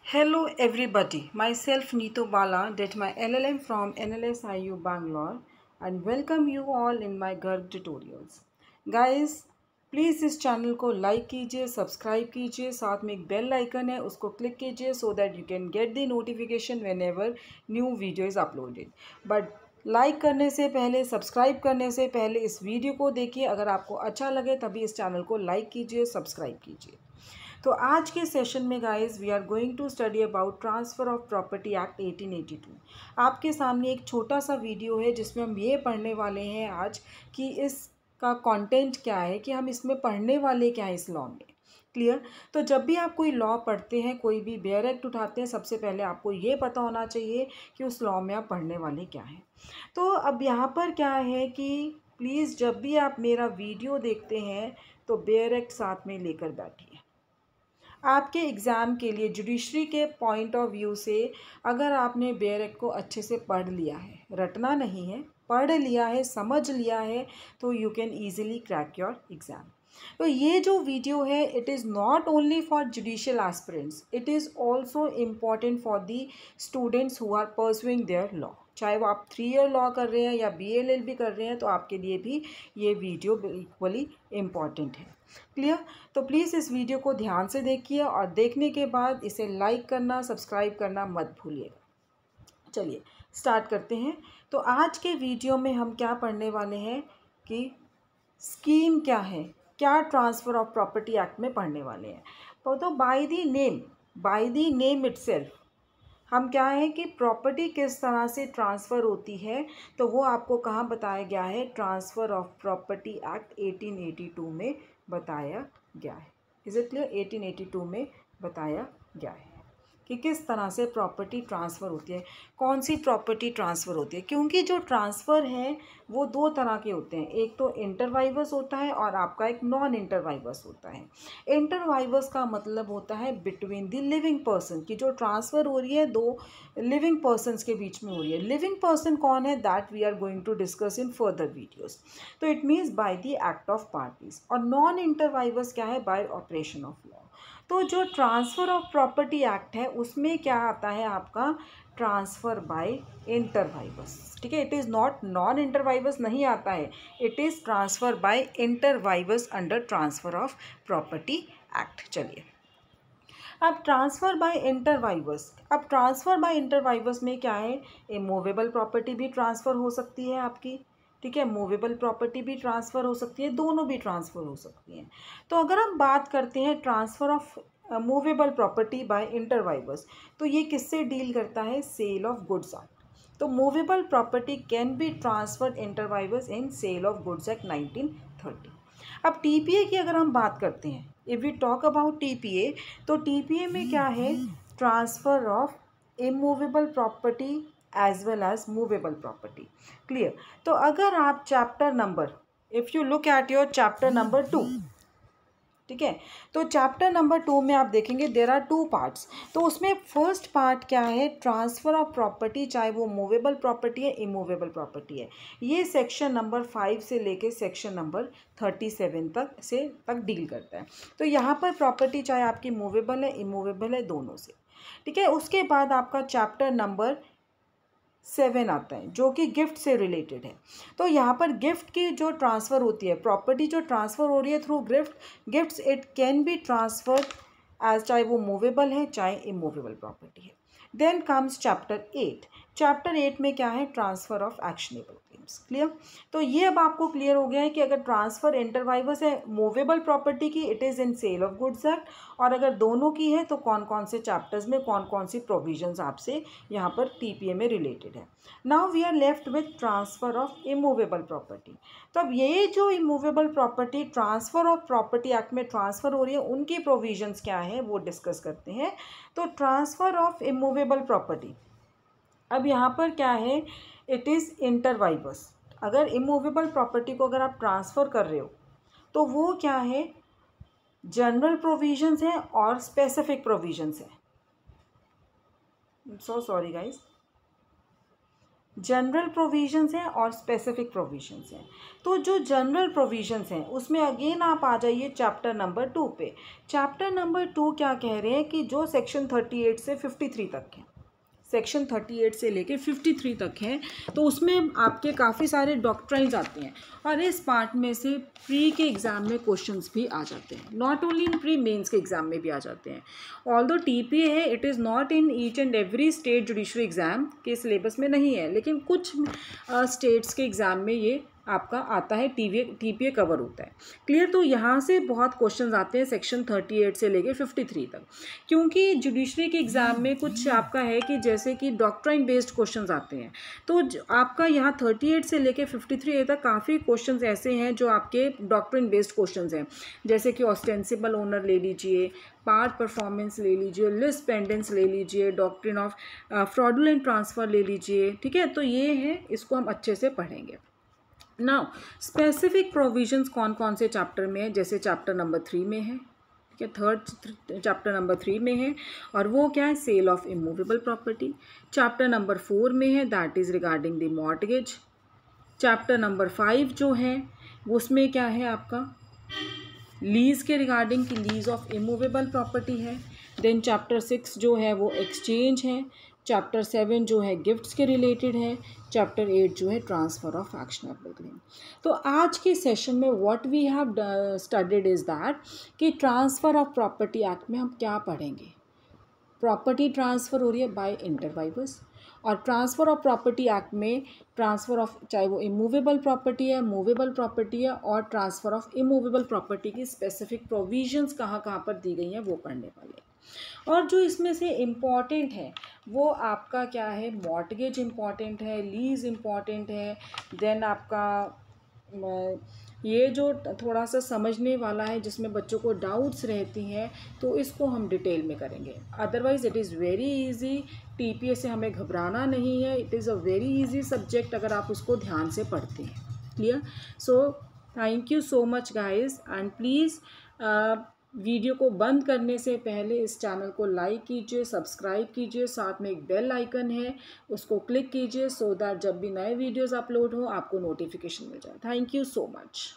Hello everybody, myself Neetu Bala did my LLM from NLSIU Bangalore and welcome you all in my Garg tutorials. Guys, please इस channel को like कीजिए, subscribe कीजिए, साथ में एक bell icon है उसको क्लिक कीजिए so that you can get the notification when ever new video is uploaded. But like करने से पहले, सब्सक्राइब करने से पहले इस वीडियो को देखिए. अगर आपको अच्छा लगे तभी इस चैनल को लाइक कीजिए, सब्सक्राइब कीजिए. तो आज के सेशन में guys we are going to study about transfer of property act 1882. आपके सामने एक छोटा सा वीडियो है जिसमें हम ये पढ़ने वाले हैं आज कि इसका कंटेंट क्या है, कि हम इसमें पढ़ने वाले क्या है इस लॉ में. क्लियर. तो जब भी आप कोई लॉ पढ़ते हैं, कोई भी बेयर एक्ट उठाते हैं, सबसे पहले आपको ये पता होना चाहिए कि उस लॉ में आप पढ़ने वाले क्या हैं. तो अब यहाँ पर क्या है कि प्लीज़ जब भी आप मेरा वीडियो देखते हैं तो बेयर एक्ट साथ में लेकर बैठिए. आपके एग्ज़ाम के लिए जुडिशरी के पॉइंट ऑफ व्यू से अगर आपने बेयर एक्ट को अच्छे से पढ़ लिया है, रटना नहीं है, पढ़ लिया है, समझ लिया है, तो you can easily crack your exam. तो ये जो वीडियो है it is not only for judicial aspirants, it is also important for the students who are pursuing their law. चाहे वो आप 3 ईयर लॉ कर रहे हैं या BLLB कर रहे हैं, तो आपके लिए भी ये वीडियो इक्वली इम्पॉर्टेंट है. क्लियर. तो प्लीज़ इस वीडियो को ध्यान से देखिए और देखने के बाद इसे लाइक करना, सब्सक्राइब करना मत भूलिएगा. चलिए स्टार्ट करते हैं. तो आज के वीडियो में हम क्या पढ़ने वाले हैं कि स्कीम क्या है, क्या ट्रांसफ़र ऑफ प्रॉपर्टी एक्ट में पढ़ने वाले हैं. तो बाय द नेम इटसेल्फ हम क्या है कि प्रॉपर्टी किस तरह से ट्रांसफ़र होती है, तो वो आपको कहाँ बताया गया है, ट्रांसफ़र ऑफ प्रॉपर्टी एक्ट 1882 में बताया गया है. Is it clear. 1882 में बताया गया है कि किस तरह से प्रॉपर्टी ट्रांसफ़र होती है, कौन सी प्रॉपर्टी ट्रांसफ़र होती है. क्योंकि जो ट्रांसफ़र है वो 2 तरह के होते हैं, एक तो इंटरवाइवर्स होता है और आपका एक नॉन इंटरवाइवर्स होता है. इंटरवाइवर्स का मतलब होता है बिटवीन द लिविंग पर्सन, की जो ट्रांसफ़र हो रही है 2 लिविंग पर्सनस के बीच में हो रही है. लिविंग पर्सन कौन है, that we are going to discuss in further videos. तो it means by the act of parties. और नॉन इंटरवाइवर्स क्या है, बाय ऑपरेशन ऑफ लॉ. तो जो ट्रांसफ़र ऑफ प्रॉपर्टी एक्ट है उसमें क्या आता है आपका, ट्रांसफ़र बाय इंटरवाइवर्स. ठीक है. It is not non inter vivos नहीं आता है, it is transfer by inter vivos under transfer of property act. चलिए अब ट्रांसफ़र बाय इंटरवाइवर्स में क्या है, इमूवेबल प्रॉपर्टी भी ट्रांसफ़र हो सकती है आपकी. ठीक है. मूवेबल प्रॉपर्टी भी ट्रांसफ़र हो सकती है, दोनों भी ट्रांसफ़र हो सकती हैं. तो अगर हम बात करते हैं transfer of movable property by inter vivos, तो ये किससे डील करता है, सेल ऑफ गुड्स एक्ट. तो movable property can be transferred inter vivos in sale of goods act 1930. अब TPA की अगर हम बात करते हैं, if we talk about TPA, तो TPA में क्या है, transfer of immovable property as well as movable property. Clear. तो अगर आप chapter number, if you look at your chapter number 2, ठीक है, तो चैप्टर नंबर 2 में आप देखेंगे देर आर 2 पार्ट्स. तो उसमें फर्स्ट पार्ट क्या है, ट्रांसफ़र ऑफ प्रॉपर्टी, चाहे वो मूवेबल प्रॉपर्टी है, इमूवेबल प्रॉपर्टी है. ये सेक्शन नंबर 5 से लेके सेक्शन नंबर 37 तक डील करता है. तो यहाँ पर प्रॉपर्टी चाहे आपकी मूवेबल है, इमूवेबल है, दोनों से. ठीक है. उसके बाद आपका चैप्टर नंबर 7 आता है जो कि गिफ्ट से रिलेटेड है. तो यहाँ पर गिफ्ट की जो ट्रांसफ़र होती है, प्रॉपर्टी जो ट्रांसफ़र हो रही है through gifts, it can be transferred as, चाहे वो मूवेबल है चाहे इमूवेबल प्रॉपर्टी है. Then comes chapter 8. चैप्टर 8 में क्या है, transfer of actionable claims. Clear. तो ये अब आपको क्लियर हो गया है कि अगर ट्रांसफ़र इंटरवाइवर्स है मूवेबल प्रॉपर्टी की, it is in sale of goods act, और अगर दोनों की है तो कौन कौन से चैप्टर्स में कौन कौन सी प्रोविजंस आपसे यहाँ पर TPA में रिलेटेड है. Now we are left with transfer of immovable property. तो अब ये जो immovable property transfer of property act में ट्रांसफ़र हो रही है, उनकी प्रोविजंस क्या है वो डिस्कस करते हैं. तो ट्रांसफ़र ऑफ इमूवेबल प्रॉपर्टी, अब यहाँ पर क्या है, इट इज़ इंटरवाइवर्स. अगर इमूवेबल प्रॉपर्टी को अगर आप ट्रांसफ़र कर रहे हो तो वो क्या है, जनरल प्रोविजंस हैं और स्पेसिफिक प्रोविजंस हैं. So sorry guys. General provisions हैं और स्पेसिफिक प्रोविजंस हैं। तो जो जनरल प्रोविजंस हैं उसमें अगेन आप आ जाइए चैप्टर नंबर 2 पे। चैप्टर नंबर 2 क्या कह रहे हैं कि जो सेक्शन 38 से 53 तक है, सेक्शन 38 से लेके 53 तक है, तो उसमें आपके काफ़ी सारे डॉक्ट्राइन्स आते हैं और इस पार्ट में से प्री के एग्ज़ाम में क्वेश्चंस भी आ जाते हैं, not only in pre, mains के एग्ज़ाम में भी आ जाते हैं। ऑल्दो टीपीए है, it is not in each and every state judiciary exam के सिलेबस में नहीं है, लेकिन कुछ स्टेट्स के एग्ज़ाम में ये आपका आता है, टीपीए कवर होता है। क्लियर। तो यहाँ से बहुत क्वेश्चंस आते हैं सेक्शन 38 से लेके 53 तक, क्योंकि जुडिशरी के एग्ज़ाम में कुछ आपका है कि जैसे कि डॉक्ट्राइन बेस्ड क्वेश्चंस आते हैं, तो आपका यहाँ 38 से लेके 53 तक काफ़ी क्वेश्चंस ऐसे हैं जो आपके डॉक्ट्राइन बेस्ड क्वेश्चंस हैं, जैसे कि ऑस्टेंसिबल ओनर ले लीजिए, पार्ट परफॉर्मेंस ले लीजिए, लिस्ट पेंडेंस ले लीजिए, डॉक्ट्रिन ऑफ फ्रॉडुलेंट ट्रांसफ़र ले लीजिए। ठीक है, तो ये है, इसको हम अच्छे से पढ़ेंगे। नाउ स्पेसिफिक प्रोविजंस कौन कौन से चैप्टर में है, जैसे चैप्टर नंबर 3 में है, ठीक है, थर्ड चैप्टर नंबर 3 में है, और वो क्या है, sale of immovable property. Chapter number 4 में है, that is regarding the mortgage. Chapter number 5 जो है उसमें क्या है आपका, लीज़ के रिगार्डिंग की लीज़ ऑफ इमूवेबल प्रॉपर्टी है। देन चैप्टर 6 जो है वो एक्सचेंज है। चैप्टर 7 जो है गिफ्ट्स के रिलेटेड है। चैप्टर 8 जो है ट्रांसफ़र ऑफ एक्शनेबल क्लेम। तो आज के सेशन में what we have studied is that कि ट्रांसफ़र ऑफ प्रॉपर्टी एक्ट में हम क्या पढ़ेंगे। प्रॉपर्टी ट्रांसफ़र हो रही है बाय इंटरवाइवर्स, और ट्रांसफ़र ऑफ प्रॉपर्टी एक्ट में ट्रांसफ़र ऑफ, चाहे वो इमूवेबल प्रॉपर्टी है, मूवेबल प्रॉपर्टी है, और ट्रांसफ़र ऑफ इमूवेबल प्रॉपर्टी की स्पेसिफिक प्रोविजंस कहाँ कहाँ पर दी गई हैं वो पढ़ने वाले हैं। और जो इसमें से इम्पॉर्टेंट है वो आपका क्या है, मॉर्टगेज इम्पॉर्टेंट है, लीज़ इम्पॉर्टेंट है, देन आपका ये जो थोड़ा सा समझने वाला है जिसमें बच्चों को डाउट्स रहती हैं, तो इसको हम डिटेल में करेंगे। Otherwise it is very easy, TPA से हमें घबराना नहीं है, it is a very easy subject अगर आप उसको ध्यान से पढ़ते हैं। Clear. So thank you so much guys, and please video को बंद करने से पहले इस चैनल को लाइक कीजिए, सब्सक्राइब कीजिए, साथ में एक बेल आइकन है उसको क्लिक कीजिए, सो दैट जब भी नए वीडियोस अपलोड हो आपको नोटिफिकेशन मिल जाए। Thank you so much.